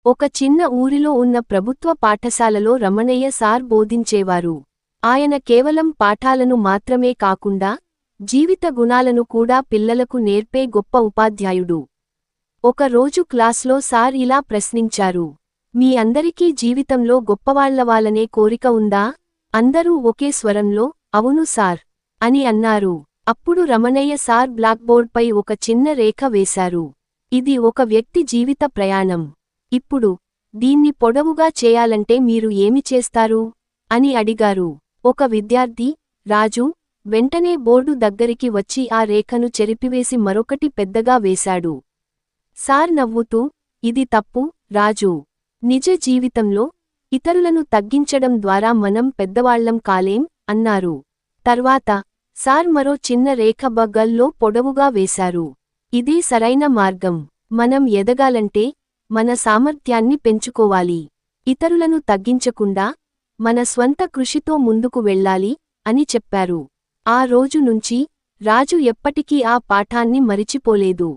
ఒక చిన్న ఊరిలో ఉన్న ప్రభుత్వ పాఠశాలలో రమణయ్య సార్ బోధించేవారు. ఆయన కేవలం పాఠాలను మాత్రమే కాకుండా జీవిత గుణాలను కూడా పిల్లలకు నేర్పే గొప్ప ఉపాధ్యాయుడు. ఒక రోజు క్లాస్లో సార్ ఇలా ప్రశ్నించారు, మీ అందరికీ జీవితంలో గొప్పవాళ్లవాలనే కోరిక ఉందా? అందరూ ఒకే స్వరంలో అవును సార్ అని అన్నారు. అప్పుడు రమణయ్య సార్ బ్లాక్బోర్డ్పై ఒక చిన్న రేఖ వేశారు. ఇది ఒక వ్యక్తి జీవిత ప్రయాణం. ఇప్పుడు దీన్ని పొడవుగా చేయాలంటే మీరు ఏమి చేస్తారు అని అడిగారు. ఒక విద్యార్థి, రాజు, వెంటనే బోర్డు దగ్గరికి వచ్చి ఆ రేఖను చెరిపివేసి మరొకటి పెద్దగా వేశాడు. సార్ నవ్వుతూ, ఇది తప్పు, రాజు. నిజ జీవితంలో ఇతరులను తగ్గించడం ద్వారా మనం పెద్దవాళ్లం కాలేం అన్నారు. తర్వాత సార్ మరో చిన్న రేఖ బగల్లో పొడవుగా వేశారు. ఇదే సరైన మార్గం. మనం ఎదగాలంటే మన సామర్థ్యాన్ని పెంచుకోవాలి. ఇతరులను తగ్గించకుండా మన స్వంత కృషితో ముందుకు వెళ్ళాలి అని చెప్పారు. ఆ రోజు నుంచి రాజు ఎప్పటికీ ఆ పాఠాన్ని మరిచిపోలేదు.